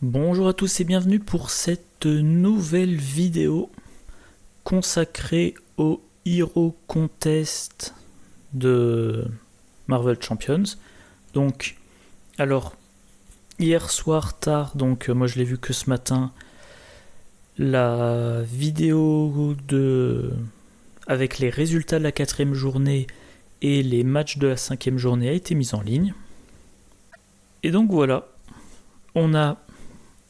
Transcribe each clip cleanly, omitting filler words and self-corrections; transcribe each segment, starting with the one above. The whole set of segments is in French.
Bonjour à tous et bienvenue pour cette nouvelle vidéo consacrée au Hero Contest de Marvel Champions. Donc, alors, hier soir tard, donc moi je l'ai vu que ce matin, la vidéo avec les résultats de la 4e journée et les matchs de la 5e journée a été mise en ligne. Et donc voilà, on a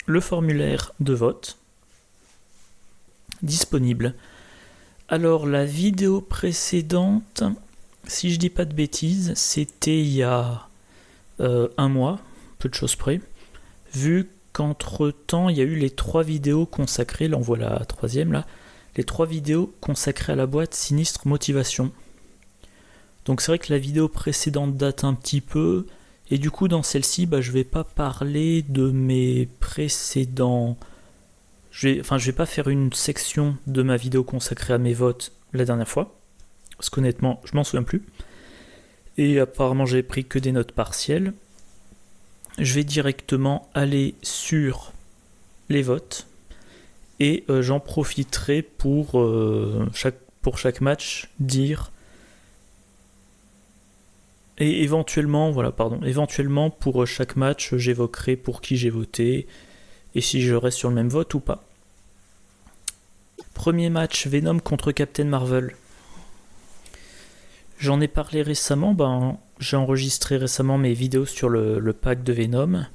le formulaire de vote disponible. Alors la vidéo précédente, si je dis pas de bêtises, c'était il y a un mois, peu de choses près, vu qu'entre temps il y a eu les 3 vidéos consacrées, là on voit la 3e là, les 3 vidéos consacrées à la boîte Sinistre Motivation. Donc c'est vrai que la vidéo précédente date un petit peu, et du coup dans celle-ci je vais pas parler de mes précédents. Je vais pas faire une section de ma vidéo consacrée à mes votes la dernière fois, parce qu'honnêtement je m'en souviens plus, et apparemment j'ai pris que des notes partielles. Je vais directement aller sur les votes, et j'en profiterai pour chaque match dire. Et éventuellement pour chaque match, j'évoquerai pour qui j'ai voté et si je reste sur le même vote ou pas. Premier match, Venom contre Captain Marvel. J'en ai parlé récemment, j'ai enregistré récemment mes vidéos sur le pack de Venom.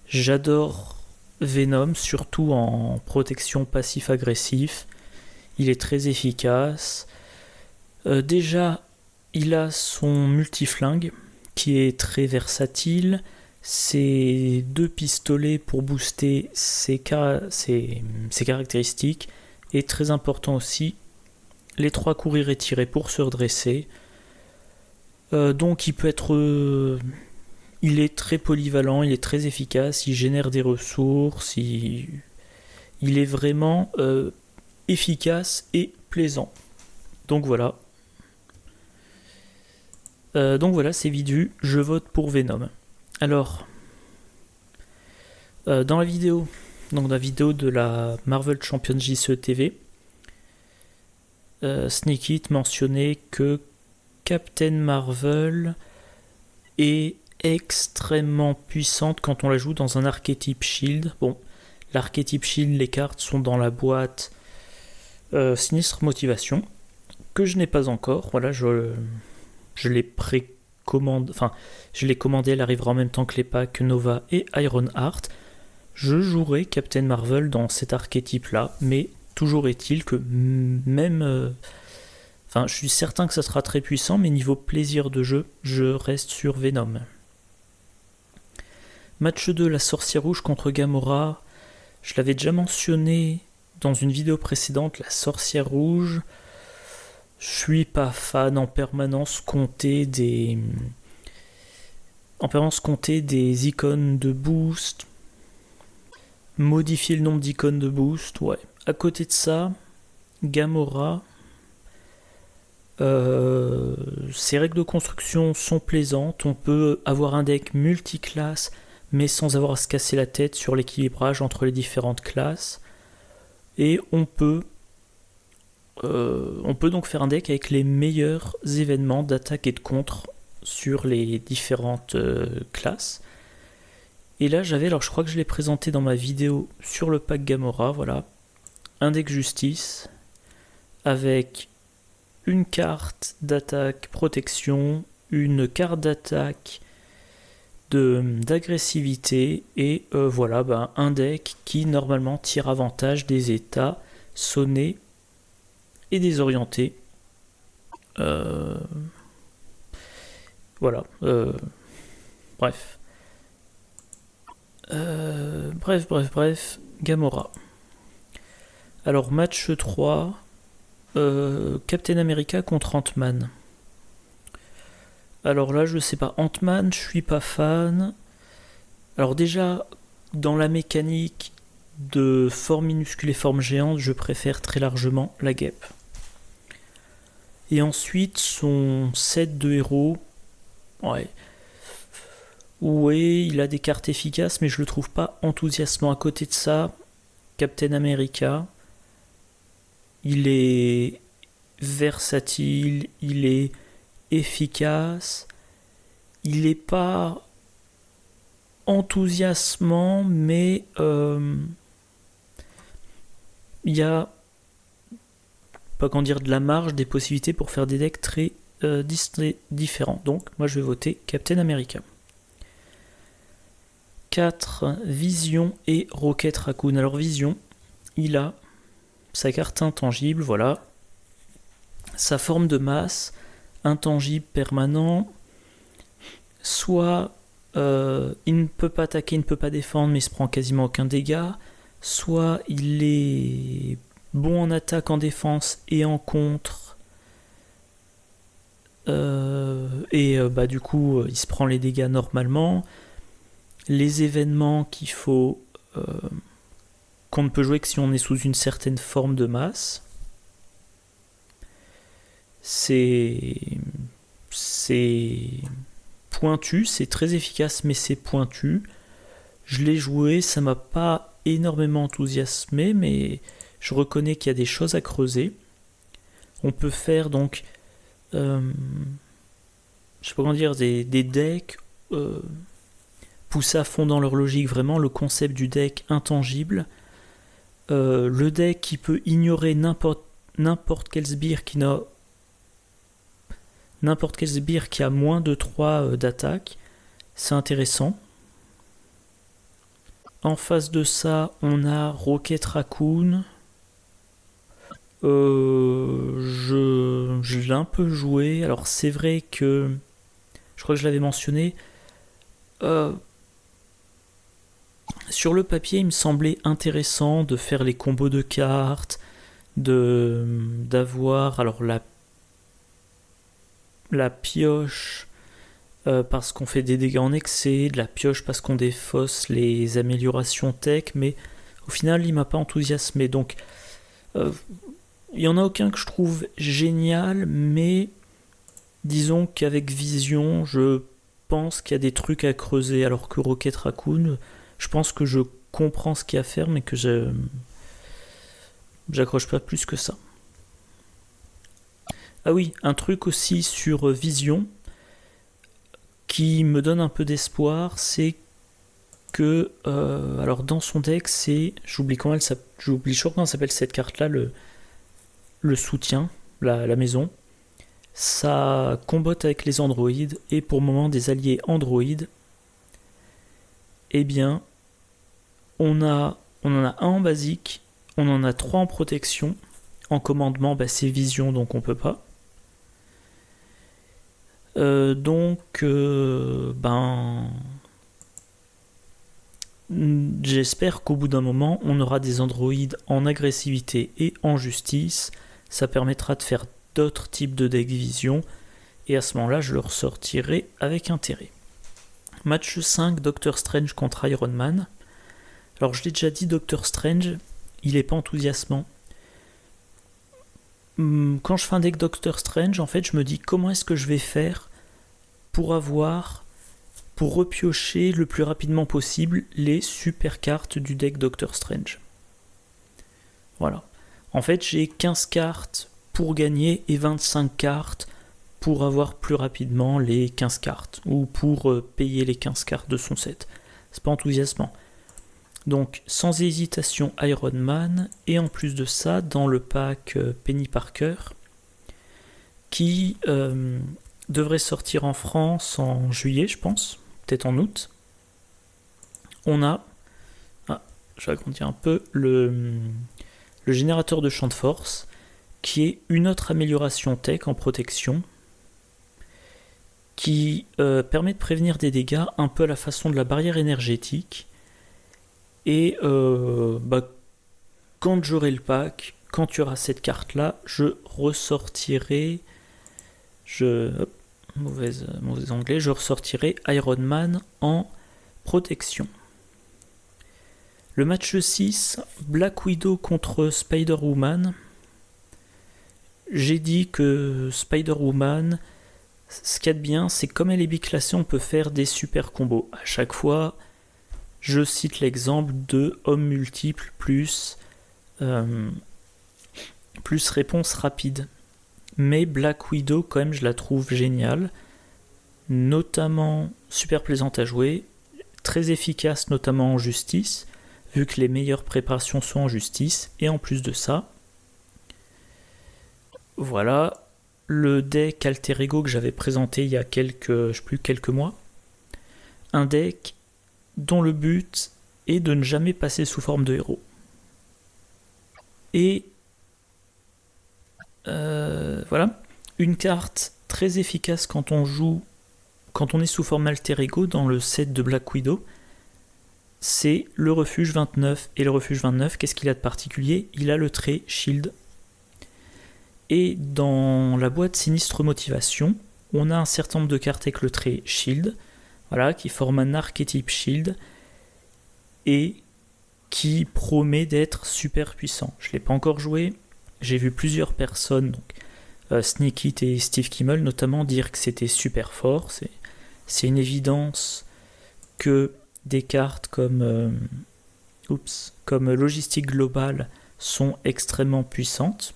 J'adore Venom, surtout en protection passif-agressif. Il est très efficace. Déjà, il a son multiflingue qui est très versatile. Ses 2 pistolets pour booster ses caractéristiques. Et très important aussi, les 3 courir et tirer pour se redresser. Donc il peut être... il est très polyvalent, il est très efficace, il génère des ressources, il est vraiment efficace et plaisant. Donc voilà. C'est vite vu, je vote pour Venom. Alors, dans la vidéo de la Marvel Champions JCE TV, Sneaky mentionnait que Captain Marvel est extrêmement puissante quand on la joue dans un archétype Shield. Bon, l'archétype Shield, les cartes sont dans la boîte Sinistre Motivation, que je n'ai pas encore. Voilà, je l'ai précommandé, je l'ai commandé, elle arrivera en même temps que les packs Nova et Ironheart. Je jouerai Captain Marvel dans cet archétype-là, mais toujours est-il que même... je suis certain que ça sera très puissant, mais niveau plaisir de jeu, je reste sur Venom. Match 2, la Sorcière Rouge contre Gamora. Je l'avais déjà mentionné dans une vidéo précédente, la Sorcière Rouge. Je suis pas fan en permanence compter des icônes de boost. Modifier le nombre d'icônes de boost, ouais. À côté de ça, Gamora, ses règles de construction sont plaisantes. On peut avoir un deck multiclasse, mais sans avoir à se casser la tête sur l'équilibrage entre les différentes classes. Et on peut donc faire un deck avec les meilleurs événements d'attaque et de contre sur les différentes classes. Et là je crois que je l'ai présenté dans ma vidéo sur le pack Gamora, voilà. Un deck justice avec une carte d'attaque protection, une carte d'attaque d'agressivité et un deck qui normalement tire avantage des états sonnés et désorientés. Bref, Gamora. Alors match 3, Captain America contre Ant-Man. Alors là je sais pas, Ant-Man je suis pas fan. Alors déjà dans la mécanique de forme minuscule et forme géante, je préfère très largement la guêpe. Et ensuite son set de héros, ouais, Oui, il a des cartes efficaces, mais je le trouve pas enthousiasmant. À côté de ça, Captain America, il est versatile, il est efficace, il est pas enthousiasmant, mais il y a, pas qu'en dire, de la marge, des possibilités pour faire des decks très différents. Donc, moi je vais voter Captain America. 4, Vision et Rocket Raccoon. Alors Vision, il a sa carte intangible, voilà. Sa forme de masse, intangible, permanent. Soit il ne peut pas attaquer, il ne peut pas défendre, mais il se prend quasiment aucun dégât. Soit il est bon en attaque, en défense et en contre. Du coup, il se prend les dégâts normalement. Les événements qu'on ne peut jouer que si on est sous une certaine forme de masse. C'est pointu, c'est très efficace, mais c'est pointu. Je l'ai joué, ça m'a pas énormément enthousiasmé, mais je reconnais qu'il y a des choses à creuser. On peut faire donc, je sais pas comment dire, des decks pousser à fond dans leur logique, vraiment le concept du deck intangible. Le deck qui peut ignorer n'importe quel sbire qui a moins de 3 d'attaque, c'est intéressant. En face de ça, on a Rocket Raccoon. Je l'ai un peu joué. Alors c'est vrai que, je crois que je l'avais mentionné, sur le papier, il me semblait intéressant de faire les combos de cartes, d'avoir alors la pioche parce qu'on fait des dégâts en excès, de la pioche parce qu'on défausse les améliorations tech, mais au final, il m'a pas enthousiasmé. Donc, il y en a aucun que je trouve génial, mais disons qu'avec Vision, je pense qu'il y a des trucs à creuser, alors que Rocket Raccoon, je pense que je comprends ce qu'il y a à faire, mais que j'accroche pas plus que ça. Ah oui, un truc aussi sur Vision qui me donne un peu d'espoir, c'est que alors dans son deck, j'oublie toujours comment s'appelle cette carte-là, le soutien, la maison. Ça combotte avec les androïdes, et pour le moment des alliés androïdes, eh bien, on en a un en basique, on en a 3 en protection. En commandement, c'est Vision, donc on peut pas. J'espère qu'au bout d'un moment, on aura des androïdes en agressivité et en justice. Ça permettra de faire d'autres types de deck Vision, et à ce moment-là, je le ressortirai avec intérêt. Match 5, Doctor Strange contre Iron Man. Alors je l'ai déjà dit, Doctor Strange, il est pas enthousiasmant. Quand je fais un deck Doctor Strange, en fait, je me dis comment est-ce que je vais faire pour repiocher le plus rapidement possible les super cartes du deck Doctor Strange. Voilà. En fait, j'ai 15 cartes pour gagner et 25 cartes pour avoir plus rapidement les 15 cartes, ou pour payer les 15 cartes de son set. C'est pas enthousiasmant. Donc, sans hésitation, Iron Man, et en plus de ça, dans le pack Penny Parker, qui devrait sortir en France en juillet, je pense, peut-être en août, on a, je vais agrandir un peu, le générateur de champ de force, qui est une autre amélioration tech en protection, qui permet de prévenir des dégâts un peu à la façon de la barrière énergétique. Et quand j'aurai le pack, quand tu auras cette carte là, je ressortirai mauvais anglais, je ressortirai Iron Man en protection. Le match 6, Black Widow contre Spider-Woman. J'ai dit que Spider-Woman, Ce qu'il y a de bien, c'est que comme elle est biclassée, on peut faire des super combos. À chaque fois, je cite l'exemple de homme multiple plus réponse rapide. Mais Black Widow, quand même, je la trouve géniale. Notamment super plaisante à jouer. Très efficace, notamment en justice, vu que les meilleures préparations sont en justice. Et en plus de ça, voilà, le deck Alter Ego que j'avais présenté il y a quelques mois. Un deck dont le but est de ne jamais passer sous forme de héros. Et voilà, une carte très efficace quand on est sous forme Alter Ego dans le set de Black Widow, c'est le refuge 29. Et le refuge 29, qu'est-ce qu'il a de particulier? Il a le trait Shield. Et dans la boîte Sinistre Motivation, on a un certain nombre de cartes avec le trait Shield, voilà, qui forment un archétype Shield et qui promet d'être super puissant. Je ne l'ai pas encore joué, j'ai vu plusieurs personnes, donc Sneakit et Steve Kimmel notamment, dire que c'était super fort. C'est une évidence que des cartes comme Logistique Globale sont extrêmement puissantes.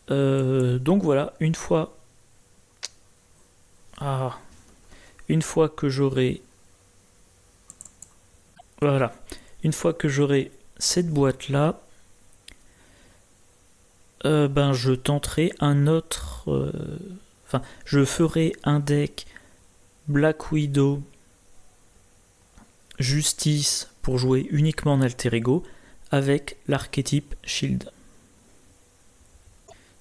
Donc voilà, une fois que j'aurai cette boîte là, je tenterai je ferai un deck Black Widow Justice pour jouer uniquement en Alter Ego avec l'archétype Shield.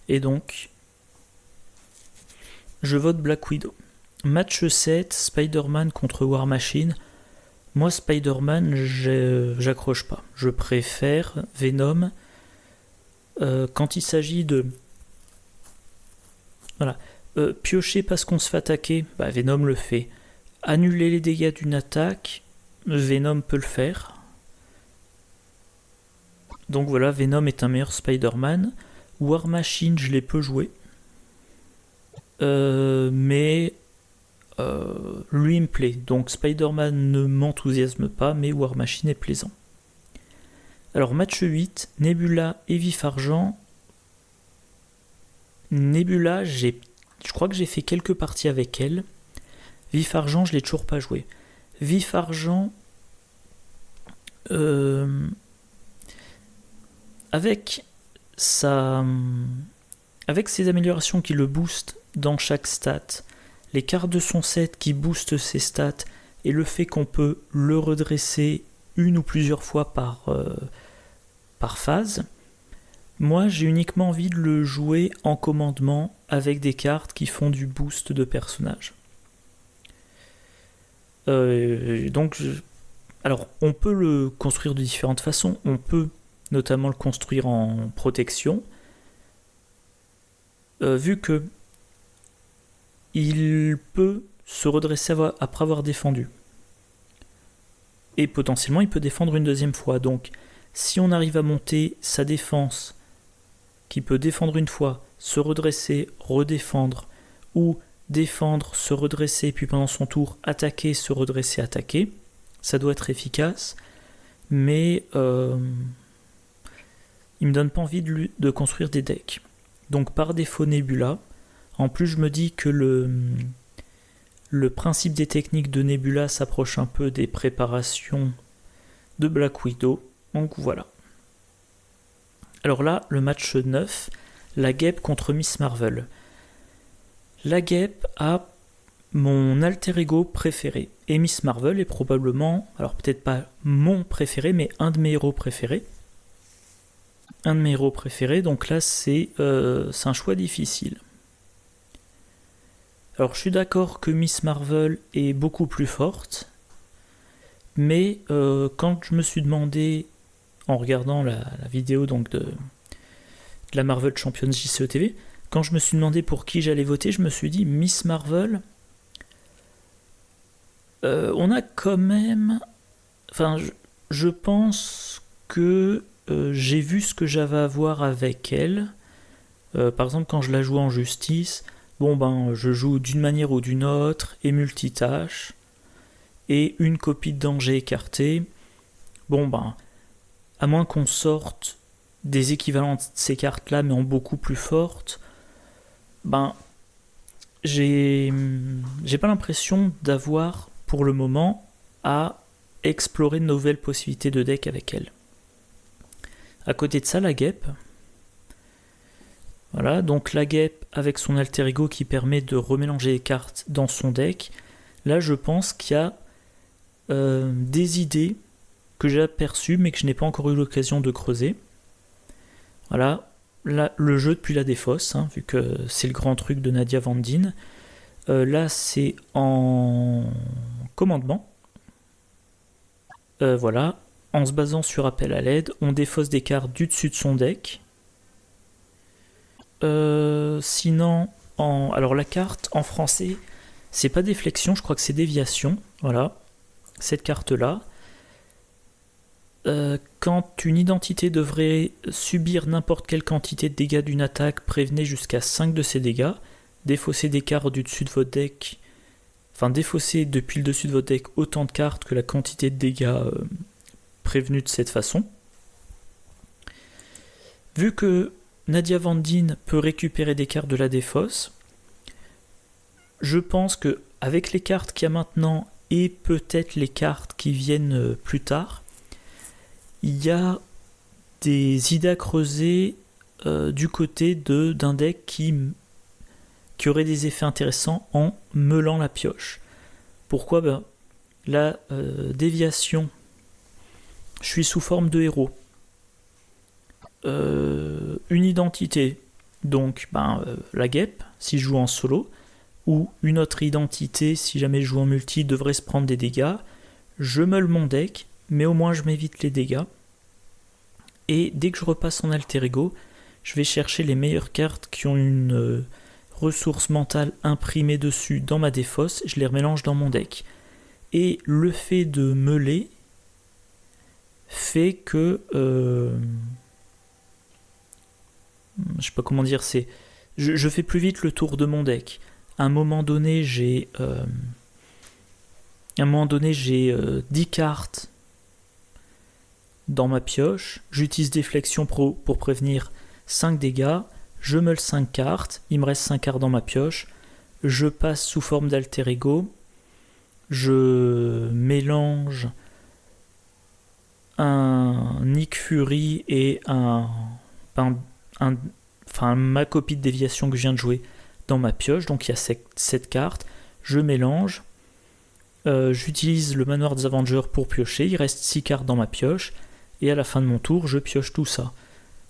Et donc, je vote Black Widow. Match 7, Spider-Man contre War Machine. Moi, Spider-Man, j'accroche pas. Je préfère Venom. Quand il s'agit de piocher parce qu'on se fait attaquer, Venom le fait. Annuler les dégâts d'une attaque, Venom peut le faire. Donc voilà, Venom est un meilleur Spider-Man. War Machine, je l'ai peu joué. Mais lui il me plaît. Donc Spider-Man ne m'enthousiasme pas, mais War Machine est plaisant. Alors match 8, Nebula et Vif Argent. Nebula, je crois que j'ai fait quelques parties avec elle. Vif Argent, je l'ai toujours pas joué. Vif Argent, avec ses améliorations qui le boostent dans chaque stat, les cartes de son set qui boostent ses stats, et le fait qu'on peut le redresser une ou plusieurs fois par phase, moi j'ai uniquement envie de le jouer en commandement avec des cartes qui font du boost de personnages. Alors on peut le construire de différentes façons. On peut notamment le construire en protection, vu que il peut se redresser après avoir défendu. Et potentiellement, il peut défendre une deuxième fois. Donc, si on arrive à monter sa défense, qui peut défendre une fois, se redresser, redéfendre, ou défendre, se redresser, puis pendant son tour, attaquer, se redresser, attaquer, ça doit être efficace. Mais il me donne pas envie de construire des decks. Donc par défaut Nebula. En plus je me dis que le principe des techniques de Nebula s'approche un peu des préparations de Black Widow. Donc voilà. Alors là, le match 9, la guêpe contre Miss Marvel. La guêpe a mon alter ego préféré. Et Miss Marvel est probablement, alors peut-être pas mon préféré, mais un de mes héros préférés. Donc là c'est un choix difficile. Alors je suis d'accord que Miss Marvel est beaucoup plus forte, mais quand je me suis demandé, en regardant la vidéo donc de la Marvel Champions JCE TV, quand je me suis demandé pour qui j'allais voter, je me suis dit Miss Marvel, on a quand même... Enfin, je pense que j'ai vu ce que j'avais à voir avec elle. Par exemple, quand je la joue en justice, bon ben je joue d'une manière ou d'une autre, et multitâche, et une copie de danger écartée. Bon ben, à moins qu'on sorte des équivalents de ces cartes-là, mais en beaucoup plus fortes, ben j'ai pas l'impression d'avoir, pour le moment, à explorer de nouvelles possibilités de deck avec elle. À côté de ça, la guêpe. Voilà, donc la guêpe avec son alter ego qui permet de remélanger les cartes dans son deck. Là, je pense qu'il y a des idées que j'ai aperçues, mais que je n'ai pas encore eu l'occasion de creuser. Voilà, là, le jeu depuis la défausse, hein, vu que c'est le grand truc de Nadia Van Dien. Là, c'est en commandement. Voilà, en se basant sur appel à l'aide, on défausse des cartes du dessus de son deck. Sinon, alors la carte en français, c'est pas déflexion, je crois que c'est déviation. Voilà, cette carte-là. Quand une identité devrait subir n'importe quelle quantité de dégâts d'une attaque, prévenez jusqu'à 5 de ces dégâts. Défaussez des cartes du dessus de votre deck. Enfin, défaussez depuis le dessus de votre deck autant de cartes que la quantité de dégâts prévenus de cette façon. Vu que Nadia Van Dien peut récupérer des cartes de la défausse, je pense que avec les cartes qu'il y a maintenant et peut-être les cartes qui viennent plus tard, il y a des idées à creuser du côté d'un deck qui aurait des effets intéressants en meulant la pioche. Pourquoi ? La déviation, je suis sous forme de héros. Une identité, donc la guêpe, si je joue en solo, ou une autre identité, si jamais je joue en multi, devrait se prendre des dégâts. Je meule mon deck, mais au moins je m'évite les dégâts. Et dès que je repasse en alter ego, je vais chercher les meilleures cartes qui ont une ressource mentale imprimée dessus dans ma défausse, je les remélange dans mon deck. Et le fait de meuler fait que... je sais pas comment dire, je fais plus vite le tour de mon deck. À un moment donné, j'ai 10 cartes dans ma pioche. J'utilise déflexion pour prévenir 5 dégâts. Je meule 5 cartes. Il me reste 5 cartes dans ma pioche. Je passe sous forme d'alter ego. Je mélange un Nick Fury et ma copie de déviation que je viens de jouer dans ma pioche. Donc il y a cette carte. Je mélange. J'utilise le manoir des Avengers pour piocher. Il reste 6 cartes dans ma pioche. Et à la fin de mon tour, je pioche tout ça.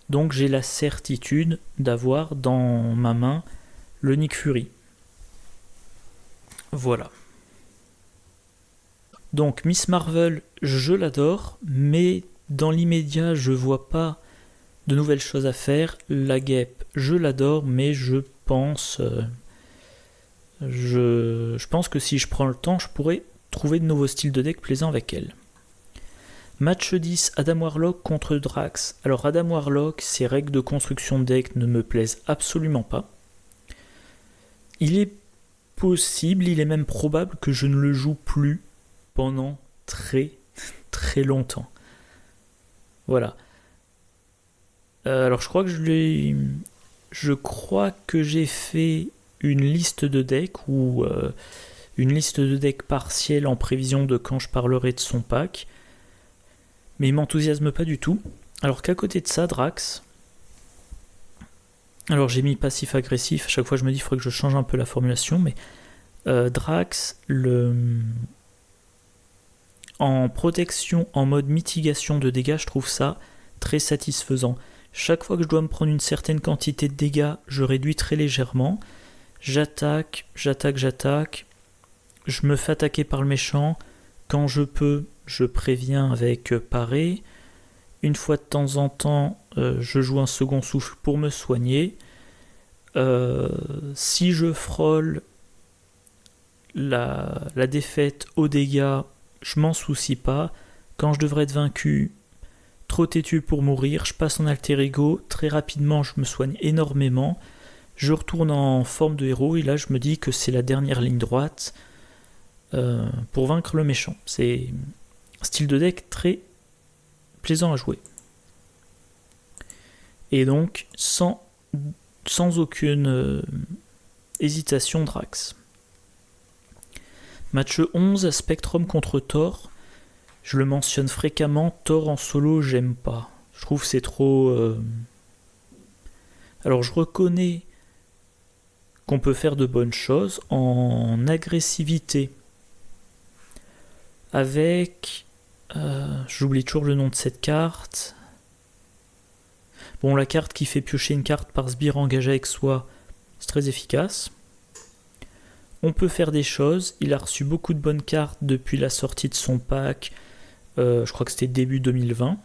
Donc j'ai la certitude d'avoir dans ma main le Nick Fury. Voilà. Donc Miss Marvel, je l'adore, mais dans l'immédiat, je vois pas de nouvelles choses à faire. La guêpe, je l'adore, mais je pense que si je prends le temps, je pourrais trouver de nouveaux styles de deck plaisants avec elle. Match 10, Adam Warlock contre Drax. Alors Adam Warlock, ses règles de construction de deck ne me plaisent absolument pas. Il est possible, il est même probable que je ne le joue plus pendant très très longtemps. Voilà. Alors je crois que j'ai fait une liste de decks ou une liste de decks partielle en prévision de quand je parlerai de son pack. Mais il m'enthousiasme pas du tout. Alors qu'à côté de ça, Drax... Alors j'ai mis passif-agressif, à chaque fois je me dis qu'il faudrait que je change un peu la formulation, mais Drax, en protection, en mode mitigation de dégâts, je trouve ça très satisfaisant. Chaque fois que je dois me prendre une certaine quantité de dégâts, je réduis très légèrement. J'attaque, je me fais attaquer par le méchant. Quand je peux, je préviens avec parer. Une fois de temps en temps, je joue un second souffle pour me soigner. Si je frôle la défaite aux dégâts, je m'en soucie pas. Quand je devrais être vaincu, trop têtu pour mourir, je passe en alter ego. Très rapidement, je me soigne énormément. Je retourne en forme de héros et là je me dis que c'est la dernière ligne droite pour vaincre le méchant. C'est un style de deck très plaisant à jouer. Et donc sans aucune hésitation, Drax. Match 11, Spectrum contre Thor. Je le mentionne fréquemment, Thor en solo, j'aime pas. Je trouve que c'est trop... Alors je reconnais qu'on peut faire de bonnes choses en agressivité. Avec... j'oublie toujours le nom de cette carte. Bon, la carte qui fait piocher une carte par sbire engagé avec soi, c'est très efficace. On peut faire des choses. Il a reçu beaucoup de bonnes cartes depuis la sortie de son pack. Je crois que c'était début 2020.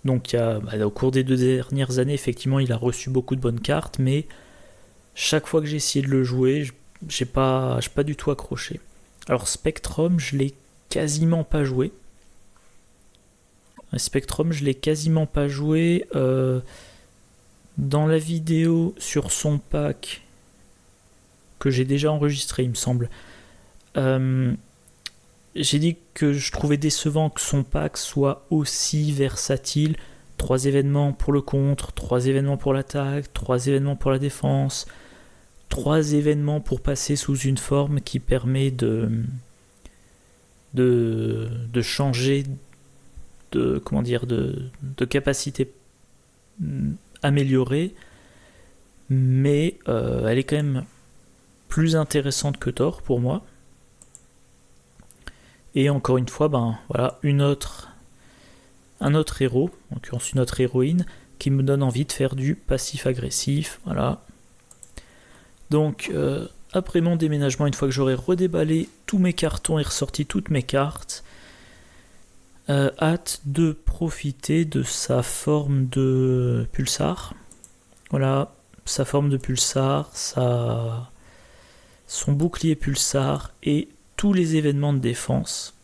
Donc au cours des 2 dernières années, effectivement, il a reçu beaucoup de bonnes cartes, mais chaque fois que j'ai essayé de le jouer, j'ai pas du tout accroché. Alors Spectrum, je l'ai quasiment pas joué. Spectrum, je l'ai quasiment pas joué. Dans la vidéo sur son pack que j'ai déjà enregistré, il me semble, j'ai dit que je trouvais décevant que son pack soit aussi versatile. 3 événements pour le contre, 3 événements pour l'attaque, 3 événements pour la défense, 3 événements pour passer sous une forme qui permet de changer de capacité améliorée, mais elle est quand même plus intéressante que Thor pour moi. Et encore une fois, voilà, un autre héros, en l'occurrence une autre héroïne, qui me donne envie de faire du passif-agressif. Voilà. Donc, après mon déménagement, une fois que j'aurai redéballé tous mes cartons et ressorti toutes mes cartes, hâte de profiter de sa forme de pulsar. Voilà, sa forme de pulsar, son bouclier pulsar et tous les événements de défense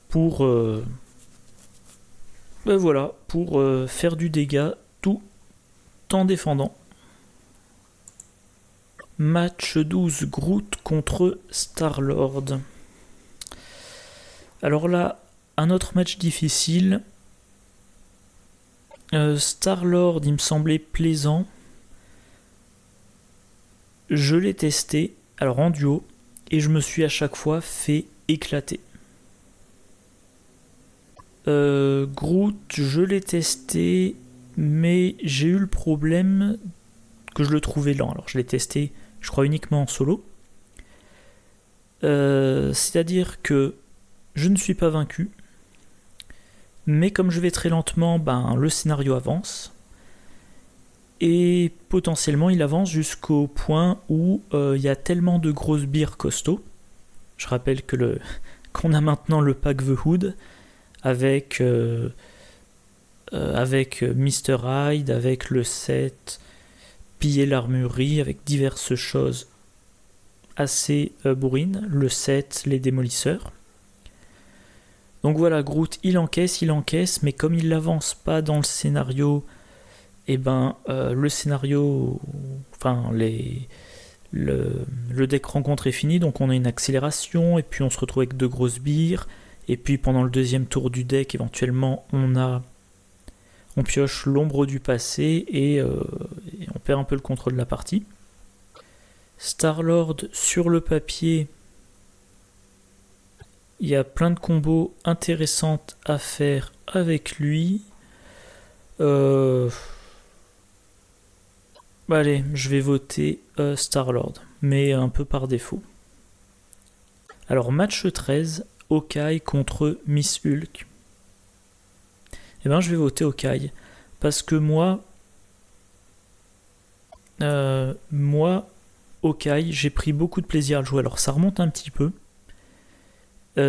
pour faire du dégât tout en défendant. Match 12, Groot contre Star-Lord. Alors là, un autre match difficile. Star-Lord, il me semblait plaisant. Je l'ai testé, alors en duo, et je me suis à chaque fois fait éclater. Groot, je l'ai testé, mais j'ai eu le problème que je le trouvais lent. Alors je l'ai testé, je crois, uniquement en solo. C'est-à-dire que je ne suis pas vaincu, mais comme je vais très lentement, le scénario avance. Et potentiellement, il avance jusqu'au point où il y a tellement de grosses bières costauds. Je rappelle qu'on a maintenant le pack The Hood avec Mr. Hyde, avec le set Piller l'armurerie, avec diverses choses assez bourrines, le set Les Démolisseurs. Donc voilà, Groot, il encaisse, mais comme il n'avance pas dans le scénario, le scénario, le deck rencontre est fini, donc on a une accélération, et puis on se retrouve avec 2 grosses bières, et puis pendant le deuxième tour du deck, éventuellement, on pioche l'ombre du passé, et on perd un peu le contrôle de la partie. Star-Lord, sur le papier, il y a plein de combos intéressants à faire avec lui. Allez, je vais voter Star-Lord, mais un peu par défaut. Alors, match 13, Hawkeye contre Miss Hulk. Je vais voter Hawkeye, parce que moi, Hawkeye, j'ai pris beaucoup de plaisir à le jouer. Alors, ça remonte un petit peu.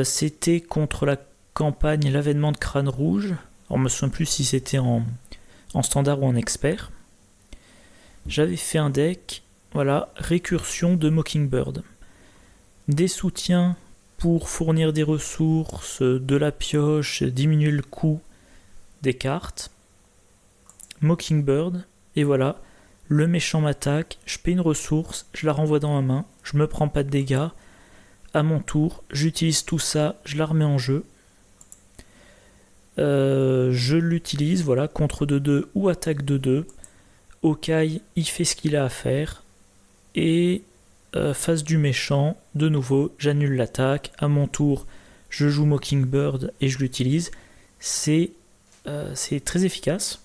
C'était contre la campagne L'Avènement de Crâne Rouge. Alors, on me souviens plus si c'était en standard ou en expert. J'avais fait un deck, voilà, récursion de Mockingbird. Des soutiens pour fournir des ressources, de la pioche, diminuer le coût des cartes. Mockingbird, et voilà, le méchant m'attaque, je paie une ressource, je la renvoie dans ma main, je me prends pas de dégâts, à mon tour, j'utilise tout ça, je la remets en jeu, je l'utilise, voilà, contre 2-2 ou attaque 2-2, Hawkeye, il fait ce qu'il a à faire, et face du méchant, de nouveau, j'annule l'attaque, à mon tour, je joue Mockingbird et je l'utilise, c'est très efficace.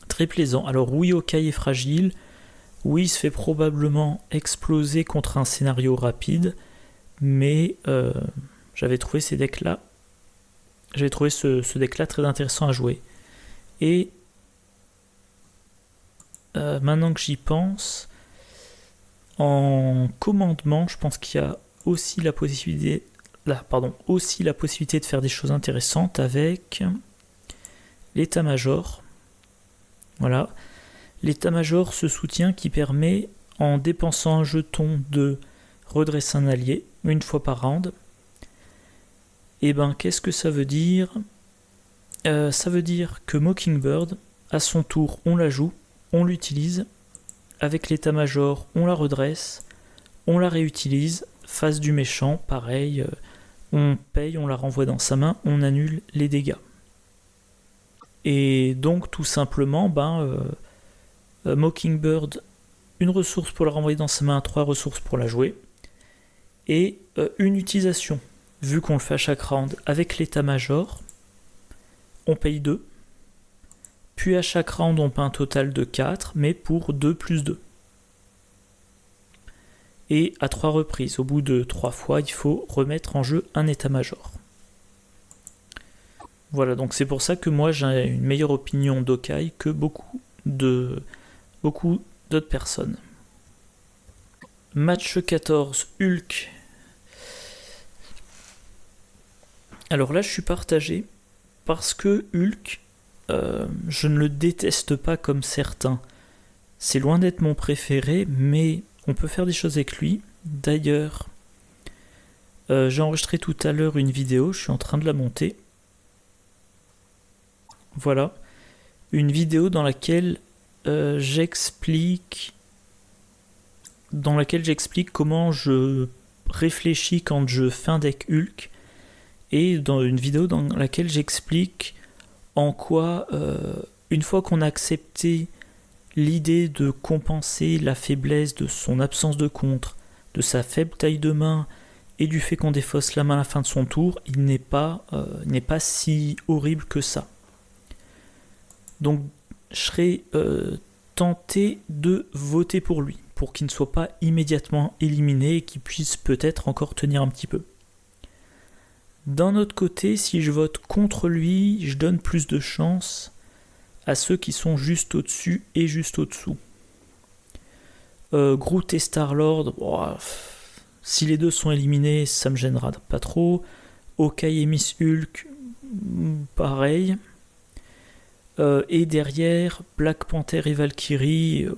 Très plaisant. Alors oui, Hawkeye est fragile. Oui, il se fait probablement exploser contre un scénario rapide. Mais j'avais trouvé ces decks-là. J'avais trouvé ce deck-là très intéressant à jouer. Et maintenant que j'y pense, en commandement, je pense qu'il y a aussi la possibilité de faire des choses intéressantes avec l'état-major. Voilà, l'état-major, ce soutien qui permet, en dépensant un jeton, de redresser un allié une fois par round. Et ben, qu'est-ce que ça veut dire ? Ça veut dire que Mockingbird, à son tour, on la joue, on l'utilise. Avec l'état-major, on la redresse, on la réutilise. Face du méchant, pareil, on paye, on la renvoie dans sa main, on annule les dégâts. Et donc tout simplement, Mockingbird, une ressource pour la renvoyer dans sa main, 3 ressources pour la jouer, et une utilisation, vu qu'on le fait à chaque round avec l'état-major, on paye 2, puis à chaque round on paye un total de 4, mais pour 2 plus 2. Et à 3 reprises, au bout de 3 fois, il faut remettre en jeu un état-major. Voilà, donc c'est pour ça que moi j'ai une meilleure opinion d'Hawkeye que beaucoup d'autres personnes. Match 14, Hulk. Alors là je suis partagé, parce que Hulk, je ne le déteste pas comme certains. C'est loin d'être mon préféré, mais on peut faire des choses avec lui. D'ailleurs, j'ai enregistré tout à l'heure une vidéo, je suis en train de la monter. Voilà, une vidéo dans laquelle j'explique comment je réfléchis quand je fais un deck Hulk, et dans une vidéo dans laquelle j'explique en quoi, une fois qu'on a accepté l'idée de compenser la faiblesse de son absence de contre, de sa faible taille de main et du fait qu'on défausse la main à la fin de son tour, il n'est pas si horrible que ça. Donc je serais tenté de voter pour lui, pour qu'il ne soit pas immédiatement éliminé et qu'il puisse peut-être encore tenir un petit peu. D'un autre côté, si je vote contre lui, je donne plus de chance à ceux qui sont juste au-dessus et juste au-dessous. Groot et Star-Lord, si les deux sont éliminés, ça me gênera pas trop. Hawkeye et Miss Hulk, pareil. Et derrière, Black Panther et Valkyrie,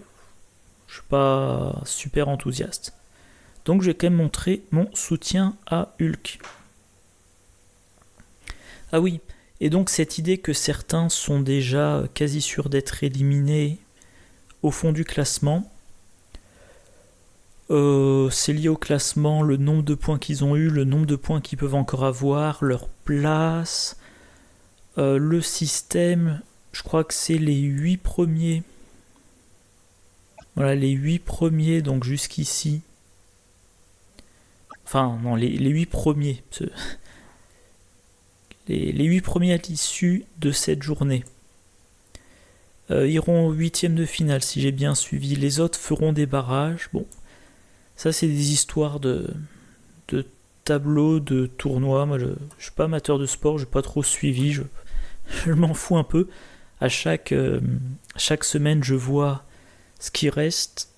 je suis pas super enthousiaste. Donc je vais quand même montrer mon soutien à Hulk. Ah oui, et donc cette idée que certains sont déjà quasi sûrs d'être éliminés au fond du classement, c'est lié au classement, le nombre de points qu'ils ont eu, le nombre de points qu'ils peuvent encore avoir, leur place, le système. Je crois que c'est les 8 premiers. Voilà, les 8 premiers, donc jusqu'ici. Enfin, non, les 8 premiers. Les 8 premiers à l'issue de cette journée iront au 8e de finale, si j'ai bien suivi. Les autres feront des barrages. Bon, ça, c'est des histoires de tableaux, de tournois. Moi, je suis pas amateur de sport, je n'ai pas trop suivi. Je m'en fous un peu. À chaque semaine, je vois ce qui reste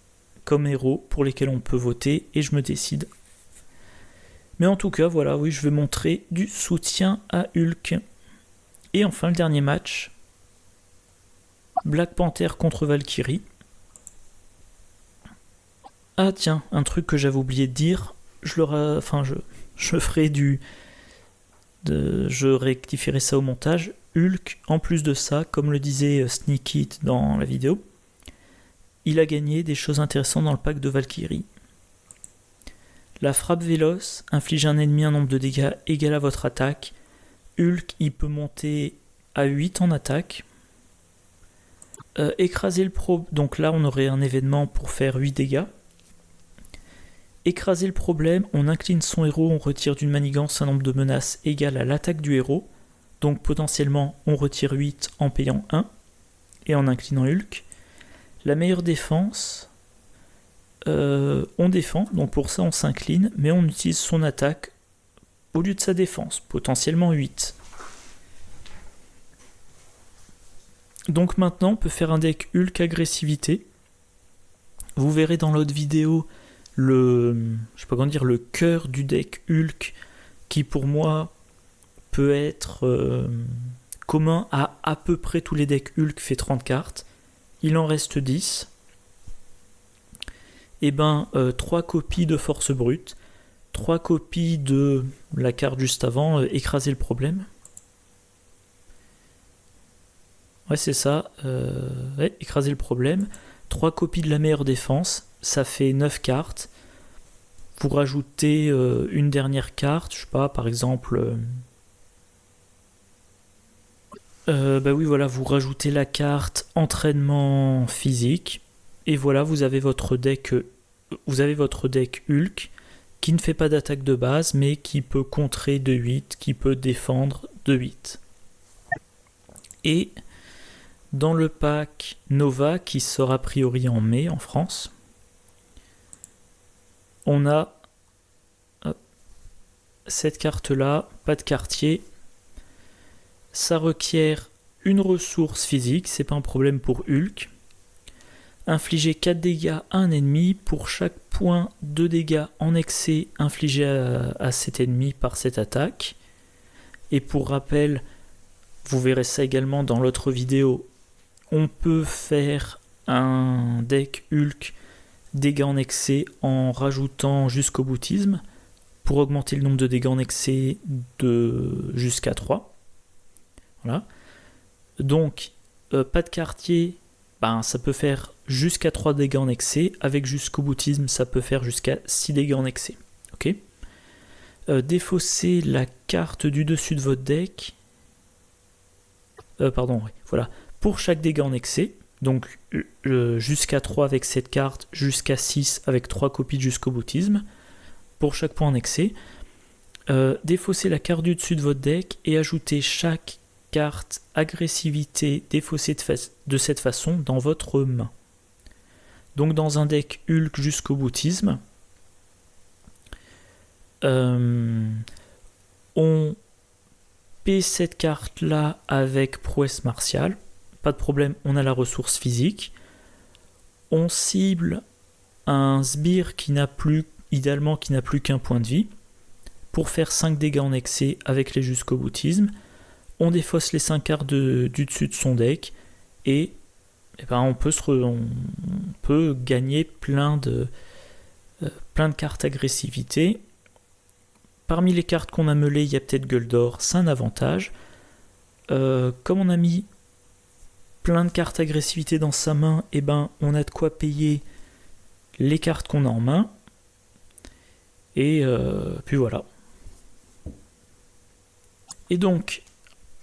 comme héros pour lesquels on peut voter et je me décide. Mais en tout cas, voilà, oui, je vais montrer du soutien à Hulk. Et enfin, le dernier match, Black Panther contre Valkyrie. Ah tiens, un truc que j'avais oublié de dire, je rectifierai ça au montage. Hulk, en plus de ça, comme le disait Sneaky dans la vidéo, il a gagné des choses intéressantes dans le pack de Valkyrie. La frappe véloce inflige à un ennemi un nombre de dégâts égal à votre attaque. Hulk, il peut monter à 8 en attaque. Écraser le donc là, on aurait un événement pour faire 8 dégâts. Écraser le problème, on incline son héros, on retire d'une manigance un nombre de menaces égal à l'attaque du héros. Donc potentiellement, on retire 8 en payant 1 et en inclinant Hulk. La meilleure défense, on défend, donc pour ça on s'incline, mais on utilise son attaque au lieu de sa défense, potentiellement 8. Donc maintenant, on peut faire un deck Hulk agressivité. Vous verrez dans l'autre vidéo le cœur du deck Hulk qui pour moi peut être commun à peu près tous les decks Hulk, fait 30 cartes. Il en reste 10. Et 3 copies de force brute, 3 copies de la carte juste avant, écraser le problème. Ouais, c'est ça, écraser le problème. 3 copies de la meilleure défense, ça fait 9 cartes. Vous rajoutez une dernière carte, je sais pas, par exemple... oui, voilà, vous rajoutez la carte entraînement physique. Et voilà, vous avez votre deck Hulk qui ne fait pas d'attaque de base, mais qui peut contrer de 8, qui peut défendre de 8. Et dans le pack Nova, qui sort a priori en mai en France, on a cette carte-là, pas de quartier. Ça requiert une ressource physique, c'est pas un problème pour Hulk. Infliger 4 dégâts à un ennemi pour chaque point de dégâts en excès infligé à cet ennemi par cette attaque. Et pour rappel, vous verrez ça également dans l'autre vidéo, on peut faire un deck Hulk dégâts en excès en rajoutant jusqu'au boutisme pour augmenter le nombre de dégâts en excès jusqu'à 3. Voilà. Donc, pas de quartier, ça peut faire jusqu'à 3 dégâts en excès. Avec jusqu'au boutisme, ça peut faire jusqu'à 6 dégâts en excès. Ok. Défausser la carte du dessus de votre deck. Voilà. Pour chaque dégât en excès, donc jusqu'à 3 avec cette carte, jusqu'à 6 avec 3 copies de jusqu'au boutisme, pour chaque point en excès. Défausser la carte du dessus de votre deck et ajouter chaque carte agressivité défaussée de cette façon dans votre main. Donc dans un deck Hulk jusqu'au boutisme, on paie cette carte là avec prouesse martiale, pas de problème, on a la ressource physique. On cible un sbire idéalement qui n'a plus qu'un point de vie, pour faire 5 dégâts en excès avec les jusqu'au boutisme. On défausse les 5 cartes du dessus de son deck et on peut gagner plein de cartes agressivité. Parmi les cartes qu'on a meulées, il y a peut-être Gueule d'Or, c'est un avantage. Comme on a mis plein de cartes agressivité dans sa main, on a de quoi payer les cartes qu'on a en main. Et puis voilà. Et donc,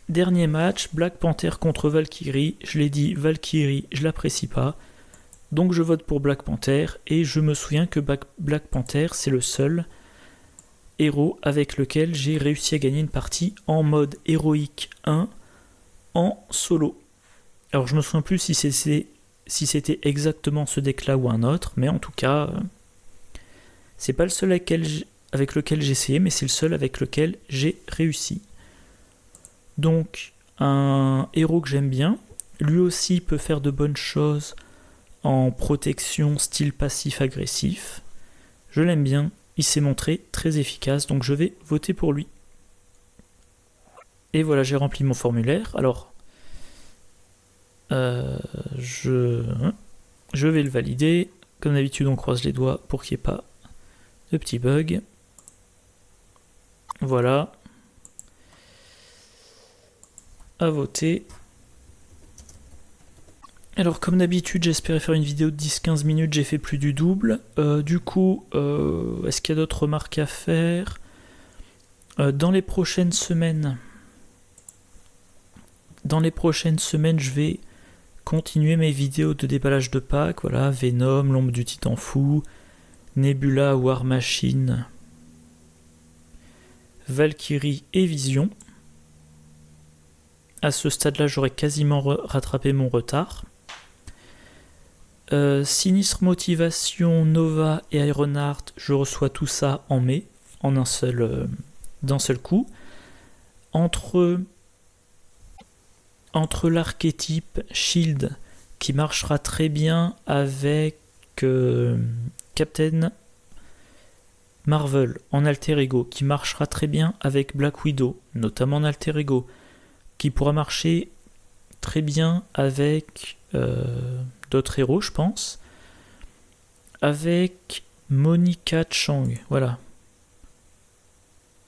dernier match, Black Panther contre Valkyrie. Je l'ai dit, Valkyrie, je l'apprécie pas. Donc je vote pour Black Panther. Et je me souviens que Black Panther, c'est le seul héros avec lequel j'ai réussi à gagner une partie en mode héroïque 1 en solo. Alors je me souviens plus si c'était exactement ce deck-là ou un autre, mais en tout cas, c'est pas le seul avec lequel j'ai essayé, mais c'est le seul avec lequel j'ai réussi. Donc, un héros que j'aime bien. Lui aussi peut faire de bonnes choses en protection style passif-agressif. Je l'aime bien. Il s'est montré très efficace, donc je vais voter pour lui. Et voilà, j'ai rempli mon formulaire. Alors, je vais le valider. Comme d'habitude, on croise les doigts pour qu'il n'y ait pas de petits bugs. Voilà. à voter. Alors comme d'habitude, j'espérais faire une vidéo de 10-15 minutes, j'ai fait plus du double. Du coup, est-ce qu'il y a d'autres remarques à faire? Dans les prochaines semaines, je vais continuer mes vidéos de déballage de packs. Voilà, Venom, l'ombre du Titan Fou, Nebula, War Machine, Valkyrie et Vision. À ce stade-là, j'aurais quasiment rattrapé mon retard. Sinistre Motivation, Nova et Ironheart, je reçois tout ça en mai, en d'un seul coup. Entre l'archétype Shield, qui marchera très bien avec Captain Marvel en alter ego, qui marchera très bien avec Black Widow, notamment en alter ego, qui pourra marcher très bien avec d'autres héros, je pense, avec Monica Chang, voilà.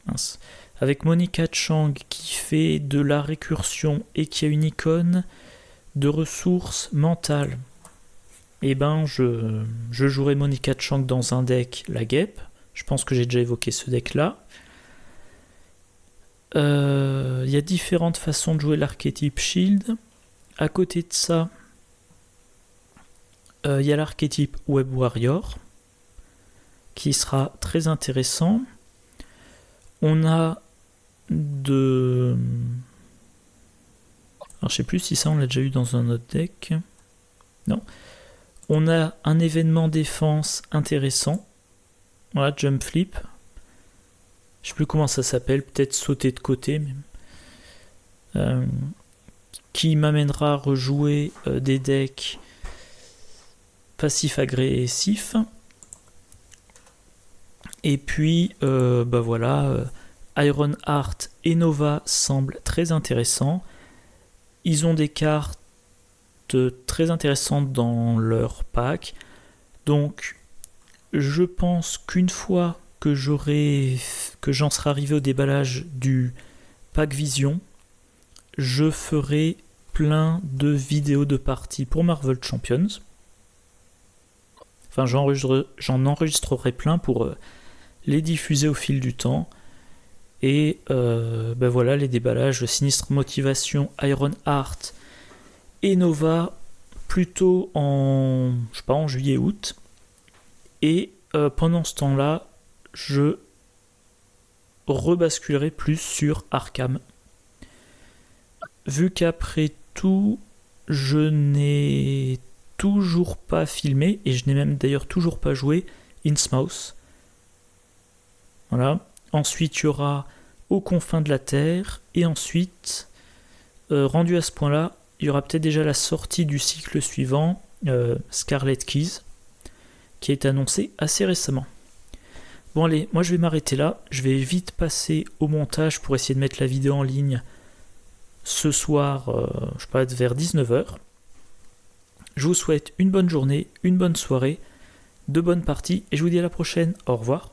Mince. Avec Monica Chang qui fait de la récursion et qui a une icône de ressources mentales. Et ben je jouerai Monica Chang dans un deck, la guêpe. Je pense que j'ai déjà évoqué ce deck là. Il y a différentes façons de jouer l'archétype Shield. À côté de ça, il y a l'archétype Web Warrior qui sera très intéressant. On a alors, je sais plus si ça on l'a déjà eu dans un autre deck. Non. On a un événement défense intéressant. Voilà, Jump Flip. Je sais plus comment ça s'appelle, peut-être sauter de côté. Mais, qui m'amènera à rejouer des decks passif-agressif. Et puis, voilà, Ironheart et Nova semblent très intéressants. Ils ont des cartes très intéressantes dans leur pack. Donc, je pense qu'une fois que j'en serai arrivé au déballage du pack Vision, je ferai plein de vidéos de parties pour Marvel Champions. Enfin, j'en enregistrerai plein pour les diffuser au fil du temps. Et voilà, les déballages, Sinistre Motivation, Ironheart et Nova, plutôt en juillet-août. Et pendant ce temps-là, je rebasculerai plus sur Arkham. Vu qu'après tout, je n'ai toujours pas filmé, et je n'ai même d'ailleurs toujours pas joué Innsmouth. Voilà. Ensuite, il y aura Aux confins de la Terre, et ensuite, rendu à ce point-là, il y aura peut-être déjà la sortie du cycle suivant, Scarlet Keys, qui est annoncé assez récemment. Bon allez, moi je vais m'arrêter là, je vais vite passer au montage pour essayer de mettre la vidéo en ligne ce soir, vers 19h. Je vous souhaite une bonne journée, une bonne soirée, de bonnes parties, et je vous dis à la prochaine, au revoir.